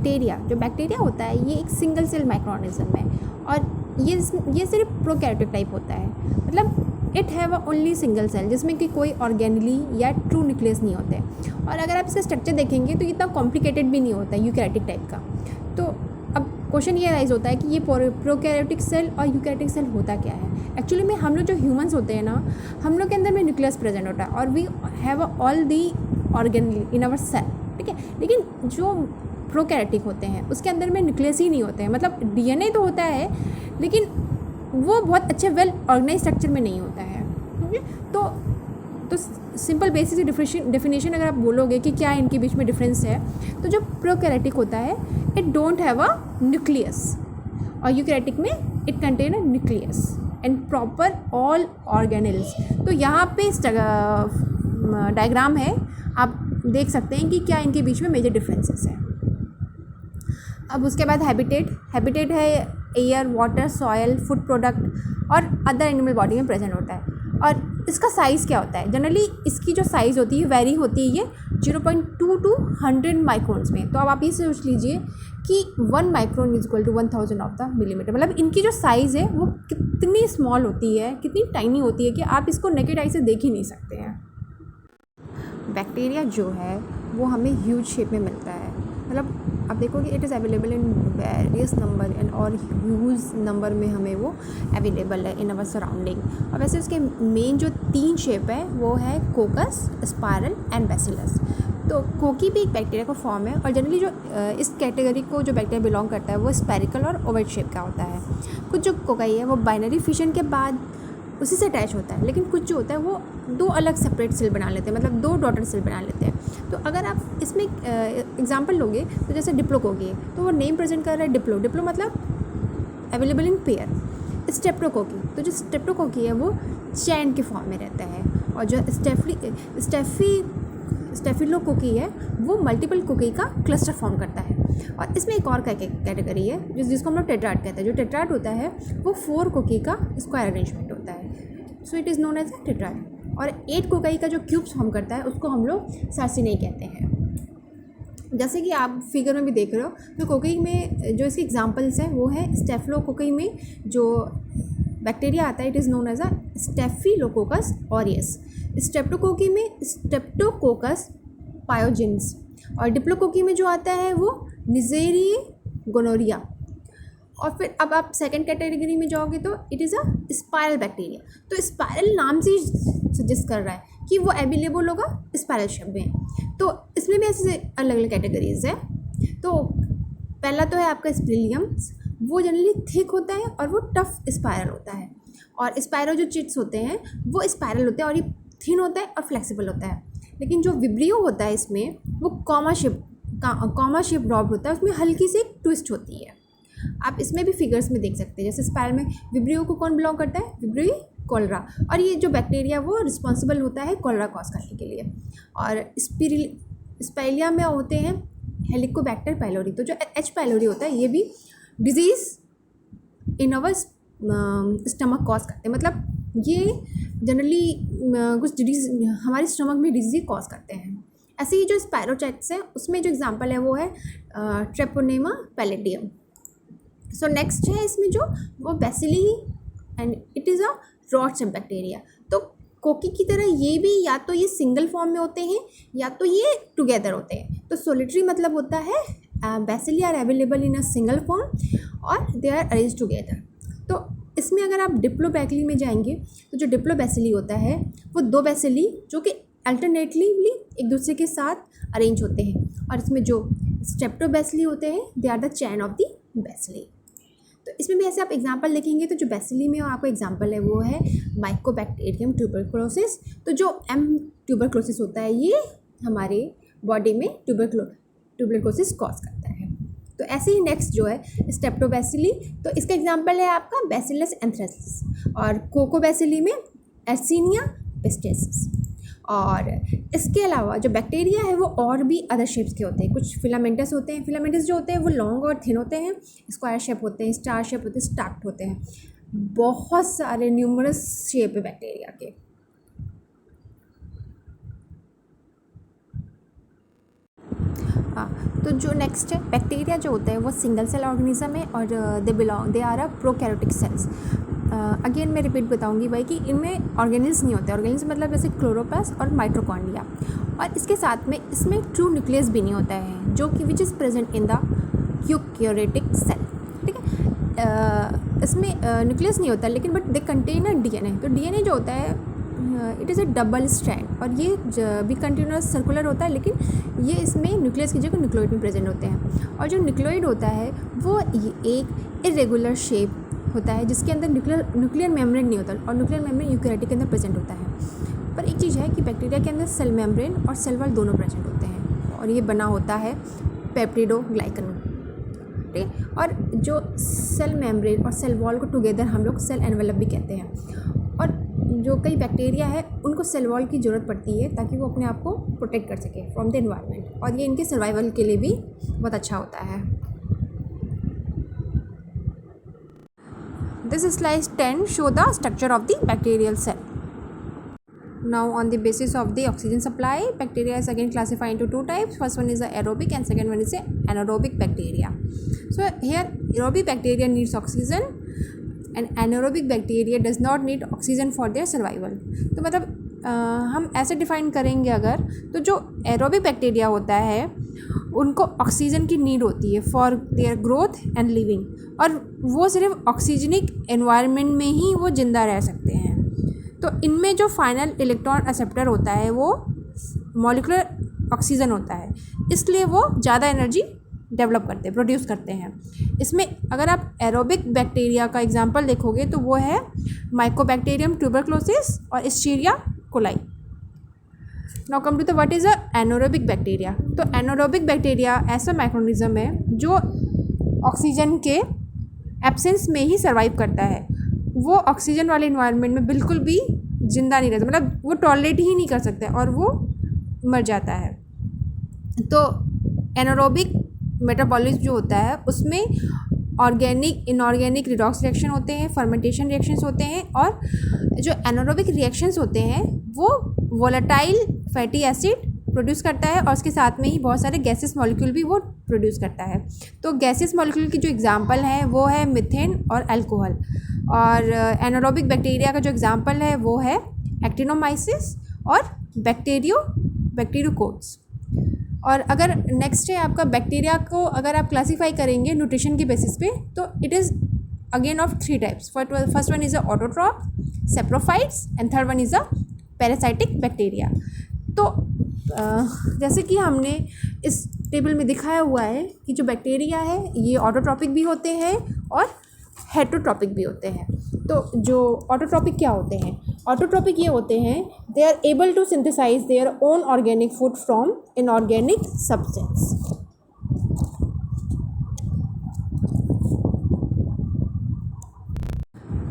जो बैक्टीरिया होता है ये एक सिंगल सेल माइक्रो ऑर्गेनिज्म है और ये सिर्फ प्रोकैरियोटिक टाइप होता है, मतलब it have only single cell जिसमें कि कोई ऑर्गेनली या ट्रू न्यूक्लियस नहीं होते। और अगर आप इसका स्ट्रक्चर देखेंगे तो इतना कॉम्प्लिकेटेड भी नहीं होता है यूकैरियोटिक टाइप का। तो अब क्वेश्चन ये राइज होता है कि ये प्रोकैरियोटिक सेल और यूकैरियोटिक सेल होता क्या है। एक्चुअली में हम लोग जो ह्यूमंस होते हैं ना, हम लोग के अंदर में न्यूक्लियस प्रेजेंट होता है और we have all the organelles in our cell, ठीक है। लेकिन जो प्रोकैरियोटिक होते हैं उसके अंदर में न्यूक्लियस ही नहीं होते हैं, मतलब डीएनए तो होता है लेकिन वो बहुत अच्छे वेल ऑर्गेनाइज स्ट्रक्चर में नहीं होता है, ठीक है। तो सिंपल बेसिक डेफिनेशन अगर आप बोलोगे कि क्या इनके बीच में डिफरेंस है, तो जो प्रोकैरियोटिक होता है it don't have a nucleus और यूकैरियोटिक में it contain a nucleus and proper all organelles. तो यहाँ पे डायग्राम है, आप देख सकते हैं कि क्या इनके बीच में मेजर डिफरेंसेस हैं। अब उसके बाद हैबिटेट है air, water, soil, food product और अदर एनिमल बॉडी में प्रेजेंट होता है। और इसका साइज़ क्या होता है, जनरली इसकी जो साइज़ होती है वेरी होती है ये 0.2 to 100 माइक्रोन्स में। तो अब आप ये सोच लीजिए कि 1 micron is equal to 1000 of the millimetre, मतलब इनकी जो साइज़ है वो कितनी स्मॉल होती है, कितनी टाइनी होती है कि आप इसको नेकेड आई से देख ही नहीं सकते हैं। बैक्टीरिया जो है वो हमें ह्यूज शेप में मिलता है, मतलब आप देखोगे it is available in various number and और ह्यूज नंबर में हमें वो अवेलेबल है इन अवर सराउंडिंग। और वैसे उसके मेन जो 3 शेप है वो है कोकस, स्पायरल एंड बैसिलस। तो कोकी भी एक बैक्टीरिया का फॉर्म है और जनरली जो इस कैटेगरी को जो बैक्टीरिया बिलोंग करता है वो स्पेरिकल और ओवल शेप का होता है। कुछ जो कोकाई है वो बाइनरी फिशन के बाद उसी से अटैच होता है, लेकिन कुछ जो होता है वो 2 अलग सेपरेट सेल बना लेते हैं, मतलब 2 डॉटर सेल बना लेते हैं। तो अगर आप इसमें एग्जांपल लोगे तो जैसे डिप्लोकोकी है, तो वो नेम प्रेजेंट कर रहा है डिप्लो मतलब अवेलेबल इन पेयर। स्टेप्टोकोकी, तो जो स्टेप्टोकोकी है वो चैन के फॉर्म में रहता है और जो स्टेफिलोकोकी है वो मल्टीपल कोकी का क्लस्टर फॉर्म करता है। और इसमें एक और कैटेगरी है जिसको हम लोग टेट्राड कहते हैं। जो टेट्राड होता है वो 4 कोकी का स्क्वायर अरेंजमेंट होता है, so it is known as a tetrad. और 8 कोकाई का जो क्यूब्स फॉर्म करता है उसको हम लोग सार्सिनेई कहते हैं। जैसे कि आप फिगर में भी देख रहे हो, तो कोकी में जो इसके एग्जांपल्स हैं वो है स्टेफिलोकोकी में जो बैक्टीरिया आता है it is known as a staphylococcus aureus. Streptococci में स्टेप्टोकोकस पायोजेंस और डिप्लोकोकी में जो आता है वो निजेरिया गोनोरिया। और फिर अब आप सेकंड कैटेगरी में जाओगे तो it is a spiral bacteria. तो स्पाइरल नाम से सजेस्ट कर रहा है कि वो अवेलेबल होगा स्पाइरल शेप में। तो इसमें भी ऐसे अलग अलग कैटेगरीज है। तो पहला तो है आपका स्पिलियम, वो जनरली थिक होता है और वो टफ स्पाइरल होता है। और स्पाइरो जो चिट्स होते हैं वो स्पाइरल होते हैं और ये थिन होता है और फ्लेक्सिबल होता है। लेकिन जो विब्रियो होता है इसमें वो कॉमा शेप रॉड होता है, उसमें हल्की सी एक ट्विस्ट होती है। आप इसमें भी फिगर्स में देख सकते हैं, जैसे स्पाइरल में विब्रियो को कौन बिलोंग करता है, विब्रियो कोलेरा। और ये जो बैक्टीरिया वो रिस्पॉन्सिबल होता है कोलेरा कॉज करने के लिए। और स्पाइलिया में होते हैं हेलिकोबैक्टर पाइलोरी। तो जो एच पाइलोरी होता है ये भी disease in our stomach cause करते हैं, मतलब ये जनरली कुछ डिजीज हमारे स्टमक में डिजीज कॉज करते हैं। ऐसे ही जो स्पायरोचेट्स है उसमें जो एग्जांपल है वो है ट्रेपोनेमा पैलेडियम। सो नेक्स्ट है इसमें जो वो bacilli and it is a rod shape bacteria. तो कोकी की तरह ये भी या तो ये सिंगल फॉर्म में होते हैं या तो ये टुगेदर होते हैं। तो सोलिटरी मतलब होता है bacilli are available in a single form और दे आर अरेंज टुगेदर। तो इसमें अगर आप डिप्लोबैसिली में जाएंगे तो जो डिप्लोबैसिली होता है वो 2 बैसिली जो कि अल्टरनेटली एक दूसरे के साथ अरेंज होते हैं। और इसमें जो स्टेप्टोबैसिली होते हैं they are the chain of the bacilli. तो इसमें भी ऐसे आप एग्जांपल देखेंगे तो जो बैसिली में आपको एग्जांपल है वो है माइकोबैक्टीरियम ट्यूबरक्लोसिस। तो जो ट्यूबरक्लोसिस होता है ये हमारे बॉडी में ट्यूबरक्लोसिस कॉज करता है। तो ऐसे ही नेक्स्ट जो है स्टेप्टोबैसिली, तो इसका एग्जांपल है आपका बैसिलस एंथ्रेसिस। और कोकोबैसिली में एर्सिनिया पेस्टेसिस। और इसके अलावा जो बैक्टीरिया है वो और भी अदर शेप्स के होते हैं। कुछ फिलामेंटस होते हैं, फिलामेंटस जो होते हैं वो लॉन्ग और थिन होते हैं, स्क्वायर शेप होते हैं, स्टार शेप होते हैं, स्टाक्ड होते हैं। बहुत सारे न्यूमरस शेप है बैक्टीरिया के। हाँ, तो जो नेक्स्ट है बैक्टीरिया जो होता है वो सिंगल सेल ऑर्गेनिज्म है और they are a prokaryotic cells. Again मैं रिपीट बताऊंगी भाई कि इनमें ऑर्गेनिल्स नहीं होते। ऑर्गेनिल्स मतलब जैसे क्लोरोप्लास्ट और माइटोकॉन्ड्रिया, और इसके साथ में इसमें ट्रू न्यूक्लियस भी नहीं होता है, जो कि which is present in the eukaryotic cell. ठीक है, इसमें न्यूक्लियस नहीं होता लेकिन but they contain a DNA. तो डीएनए जो होता है it is a double strand, और ये भी कंटिन्यूस सर्कुलर होता है, लेकिन ये इसमें न्यूक्लियस की जगह न्यूक्लियोइड में प्रेजेंट होते हैं। और जो न्यूक्लियोइड होता है वो एक इरेगुलर शेप होता है जिसके अंदर न्यूक्लियर मेम्ब्रेन नहीं होता, और न्यूक्लियर मेम्ब्रेन यूकैरियोटिक के अंदर प्रेजेंट होता है। पर एक चीज़ है कि बैक्टीरिया के अंदर सेल मेम्ब्रेन और सेल वॉल दोनों प्रेजेंट होते हैं, और ये बना होता है पेप्टिडोग्लाइकन। ठीक है, और जो सेल मेम्ब्रेन और सेल वॉल को टुगेदर हम लोग सेल एनवेलप भी कहते हैं। और जो कई बैक्टीरिया है उनको सेल वॉल की ज़रूरत पड़ती है ताकि वो अपने आप को प्रोटेक्ट कर सके फ्रॉम द एनवायरनमेंट, और ये इनके सर्वाइवल के लिए भी बहुत अच्छा होता है। This slide 10 show the structure of the bacterial cell. Now on the basis of the oxygen supply, bacteria is again classified into two types. First one is the aerobic and second one is the anaerobic bacteria. So here aerobic bacteria needs oxygen and anaerobic bacteria does not need oxygen for their survival. तो मतलब हम ऐसे define करेंगे अगर, तो जो aerobic bacteria होता है उनको ऑक्सीजन की नीड होती है for their growth and living, और वो सिर्फ ऑक्सीजनिक एनवायरनमेंट में ही वो ज़िंदा रह सकते हैं। तो इनमें जो फाइनल इलेक्ट्रॉन एक्सेप्टर होता है वो मॉलिक्यूलर ऑक्सीजन होता है, इसलिए वो ज़्यादा एनर्जी डेवलप करते हैं, प्रोड्यूस करते हैं। इसमें अगर आप एरोबिक बैक्टीरिया का एग्जांपल देखोगे तो वो है माइकोबैक्टीरियम ट्यूबरक्लोसिस और escherichia coli. Now come to the what is a anaerobic bacteria. तो एनारोबिक बैक्टीरिया ऐसा माइक्रोनिज्म है जो ऑक्सीजन के एब्सेंस में ही सर्वाइव करता है। वो ऑक्सीजन वाले इन्वायरमेंट में बिल्कुल भी जिंदा नहीं रहता, मतलब वो टॉलरेट ही नहीं कर सकता और वो मर जाता है। तो एनारोबिक मेटाबॉलिज्म जो होता है उसमें ऑर्गेनिक इनऑर्गेनिक रिडॉक्स रिएक्शन होते हैं, फर्मेंटेशन रिएक्शंस होते हैं, और जो एनारोबिक रिएक्शंस होते हैं वो वोलेटाइल फैटी एसिड प्रोड्यूस करता है, और उसके साथ में ही बहुत सारे गैसेस मॉलिक्यूल भी वो प्रोड्यूस करता है। तो गैसेस मॉलिक्यूल की जो एग्जांपल है वो है मीथेन और अल्कोहल, और एनारोबिक बैक्टीरिया का जो एग्जांपल है वो है एक्टिनोमाइसिस और बैक्टीरियोकोट्स। और अगर नेक्स्ट है आपका बैक्टीरिया को अगर आप क्लासीफाई करेंगे न्यूट्रिशन के बेसिस पे, तो it is again of three types. First one is a autotroph, saprophytes, and third one is a parasitic bacteria. तो जैसे कि हमने इस टेबल में दिखाया हुआ है कि जो बैक्टीरिया है ये ऑटोट्रॉपिक भी होते हैं और हेटरोट्रॉपिक भी होते हैं। तो जो ऑटोट्रॉपिक क्या होते हैं? ऑटोट्रॉपिक ये होते हैं they are able to synthesise their own organic food from inorganic substance.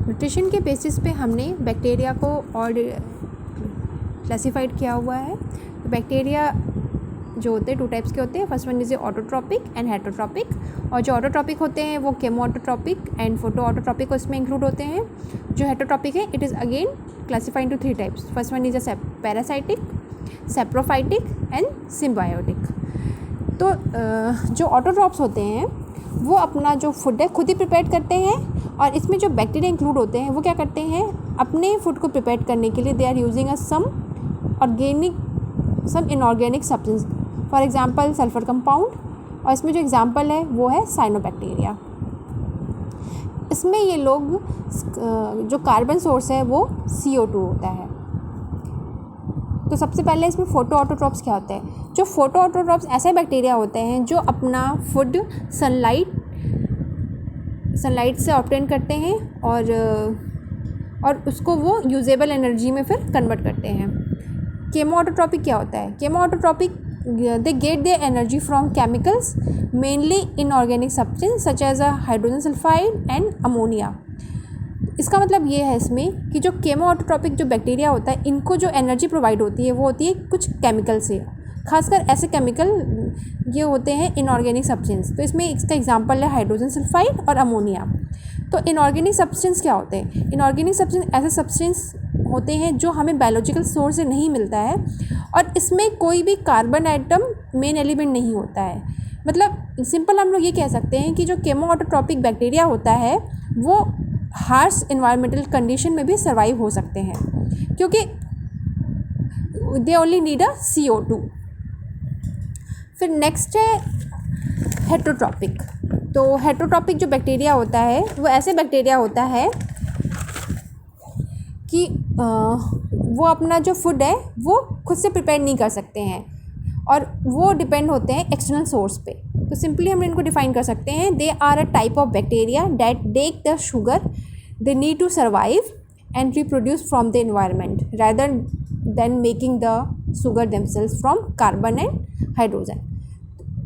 Nutrition के बेसिस पे हमने बैक्टीरिया को और क्लासिफाइड किया हुआ है। तो बैक्टीरिया जो होते हैं टू टाइप्स के होते हैं। First one is autotrophic and heterotrophic, और जो ऑटोट्रॉपिक होते हैं वो केमोऑटोट्रॉपिक एंड फोटो ऑटोट्रॉपिक उसमें इंक्लूड होते हैं। जो हेटरोट्रॉपिक है it is again classified into three types. First one is a parasitic, saprophytic and symbiotic. तो जो ऑटोट्रॉप्स होते हैं वो अपना जो फूड है खुद ही प्रिपेयर करते हैं, और इसमें जो बैक्टीरिया इंक्लूड होते हैं वो क्या करते हैं अपने फूड को प्रिपेयर करने के लिए they are using a some inorganic substance, for example sulphur compound, और इसमें जो एग्जांपल है वो है साइनोबैक्टीरिया। इसमें ये लोग जो कार्बन सोर्स है वो CO2 होता है। तो सबसे पहले इसमें फोटो ऑटोट्रॉप्स क्या होते हैं? जो फोटो ऑटोट्रॉप्स ऐसे बैक्टीरिया होते हैं जो अपना फूड सनलाइट से ऑब्टेन करते हैं और उसको वो यूजेबल एनर्जी में फिर कन्वर्ट करते हैं। केमो ऑटोट्रॉपिक क्या होता है? Chemo autotrophic they get their energy from chemicals, mainly inorganic substance such as a hydrogen sulphide and ammonia. इसका मतलब ये है इसमें कि जो केमो ऑटोट्रॉपिक जो बैक्टीरिया होता है इनको जो एनर्जी प्रोवाइड होती है वो होती है कुछ केमिकल से, खासकर ऐसे केमिकल ये होते हैं इनऑर्गेनिक सब्सटेंस। तो इसमें इसका एग्जांपल है हाइड्रोजन सल्फाइड और अमोनिया। तो इनऑर्गेनिक सब्सटेंस क्या होते हैं? इनऑर्गेनिक सब्सटेंस ऐसे सब्सटेंस होते हैं जो हमें बायोलॉजिकल सोर्स से नहीं मिलता है, और इसमें कोई भी कार्बन आइटम मेन एलिमेंट नहीं होता है। मतलब सिंपल हम लोग ये कह सकते हैं कि जो केमोऑटोट्रॉपिक बैक्टीरिया होता है वो हार्श इन्वायरमेंटल कंडीशन में भी सर्वाइव हो सकते हैं, क्योंकि they only need a CO2। फिर नेक्स्ट है हेटरोट्रॉपिक। तो हेटरोट्रॉपिक जो बैक्टीरिया होता है वो ऐसे बैक्टीरिया होता है कि वो अपना जो फूड है वो खुद से प्रिपेयर नहीं कर सकते हैं, और वो डिपेंड होते हैं एक्सटर्नल सोर्स पे। तो सिंपली हम इनको डिफाइन कर सकते हैं, they are a type of bacteria that take the sugar they need to survive and reproduce from the environment rather than making the sugar themselves from carbon and hydrogen.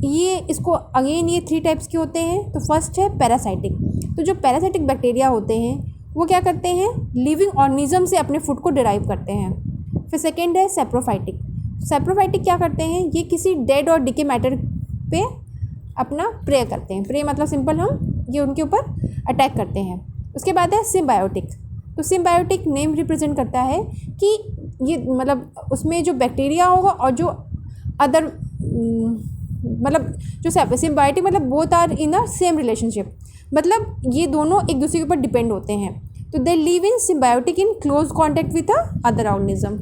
ये इसको again ये 3 types के होते हैं। तो first है parasitic. तो जो पैरासाइटिक बैक्टीरिया होते हैं वो क्या करते हैं, लिविंग ऑर्गेनिज्म से अपने फूड को डिराइव करते हैं। फिर सेकेंड है सेप्रोफाइटिक। सेप्रोफाइटिक क्या करते हैं, ये किसी डेड और डिके मैटर पे अपना प्रे करते हैं। प्रे मतलब सिंपल हम ये उनके ऊपर अटैक करते हैं। उसके बाद है सिम्बायोटिक। तो सिम्बायोटिक नेम रिप्रेजेंट करता है कि ये मतलब उसमें जो बैक्टीरिया होगा और जो अदर मतलब जो सिम्बायोटिक मतलब both are in a same relationship, मतलब ये दोनों एक दूसरे के ऊपर डिपेंड होते हैं। तो they live in symbiotic in close contact with a other organism.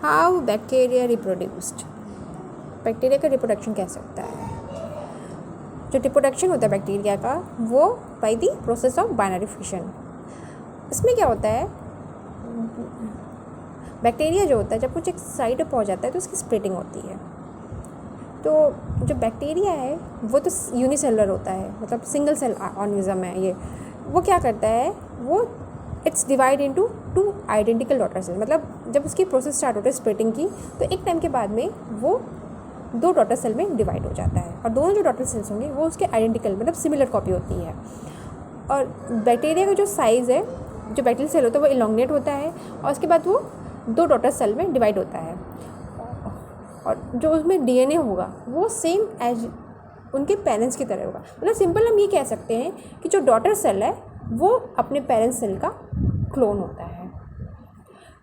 How bacteria reproduced. Bacteria का रिप्रोडक्शन कैसे होता है। जो रिप्रोडक्शन होता है बैक्टीरिया का वो by the process of binary fission. इसमें क्या होता है, बैक्टीरिया जो होता है जब कुछ एक साइड पर पहुंच जाता है तो उसकी स्प्लिटिंग होती है। तो जो बैक्टीरिया है वो तो यूनिसेलुलर होता है, मतलब सिंगल सेल ऑर्गेनिज्म है ये। वो क्या करता है, वो its divide into 2 identical daughter cell. मतलब जब उसकी प्रोसेस स्टार्ट होता है स्प्लिटिंग की तो एक टाइम के बाद में वो 2 डॉटर सेल में डिवाइड हो जाता है, और दोनों जो डॉटर सेल्स होंगे वो उसके आइडेंटिकल मतलब सिमिलर कॉपी होती है। और बैक्टीरिया का जो साइज़ है, जो बैक्टीरियल सेल होता है वो इलोंगेट होता है, और उसके बाद वो 2 डॉटर सेल में डिवाइड होता है, और जो उसमें DNA होगा वो सेम एज उनके पेरेंट्स की तरह होगा। मतलब सिंपल हम ये कह सकते हैं कि जो डॉटर सेल है वो अपने पेरेंट्स सेल का क्लोन होता है।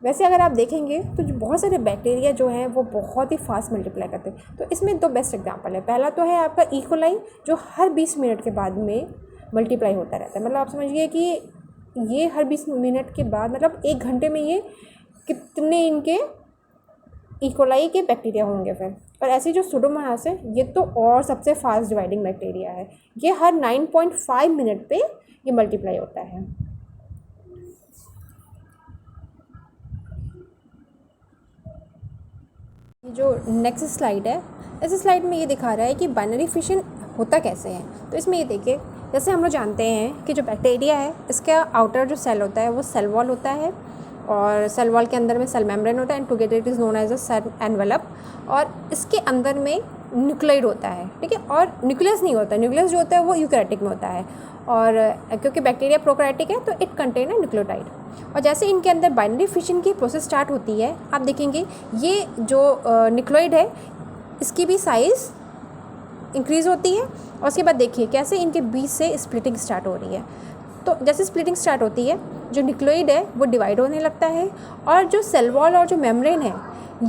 वैसे अगर आप देखेंगे तो जो बहुत सारे बैक्टीरिया जो हैं वो बहुत ही फास्ट मल्टीप्लाई करते हैं। तो इसमें 2 बेस्ट एग्जांपल है। पहला तो है आपका इकोलाई, जो हर 20 मिनट के बाद में मल्टीप्लाई होता रहता है। मतलब आप समझिए कि ये हर 20 मिनट के बाद मतलब 1 घंटे में ये कितने इनके इकोलाई के बैक्टीरिया होंगे फिर। और ऐसे जो सुडोमोनास है ये तो और सबसे फास्ट डिवाइडिंग बैक्टीरिया है, ये हर 9.5 मिनट पे ये मल्टीप्लाई होता है। जो नेक्स्ट स्लाइड है, इस स्लाइड में ये दिखा रहा है कि बाइनरी फिशन होता कैसे है। तो इसमें ये देखिए, जैसे हम लोग जानते हैं कि जो बैक्टीरिया है इसका आउटर जो सेल होता है वो सेल वॉल होता है, और सेल वॉल के अंदर में सेल मेम्ब्रेन होता है, and together it is known as a cell envelope. और इसके अंदर में न्यूक्लियोइड होता है, ठीक है, और न्यूक्लियस नहीं होता। न्यूक्लियस जो होता है वो यूकैरियोटिक में होता है, और क्योंकि बैक्टीरिया प्रोकैरियोटिक है तो इट कंटेन अ न्यूक्लियोटाइड। और जैसे इनके अंदर बाइनरी फिशन की प्रोसेस स्टार्ट होती है, आप देखेंगे ये जो न्यूक्लियोइड है इसकी भी साइज़ इंक्रीज़ होती है, और उसके बाद देखिए कैसे इनके बीच से स्प्लिटिंग स्टार्ट हो रही है। तो जैसे स्प्लिटिंग स्टार्ट होती है जो न्यूक्लियोइड है वो डिवाइड होने लगता है, और जो सेल वॉल और जो मेम्ब्रेन है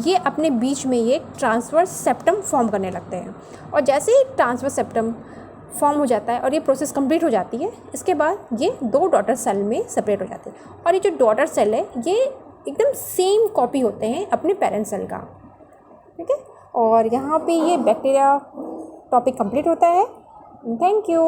ये अपने बीच में ये ट्रांसवर्स सेप्टम फॉर्म करने लगते हैं। और जैसे ही ट्रांसवर्स सेप्टम फॉर्म हो जाता है और ये प्रोसेस कंप्लीट हो जाती है, इसके बाद ये 2 डॉटर सेल में सेपरेट हो जाते हैं। और ये जो डॉटर सेल है ये एकदम सेम कॉपी होते हैं अपने पेरेंट सेल का, ठीक है। और यहाँ पे ये बैक्टीरिया टॉपिक कंप्लीट होता है। Thank you.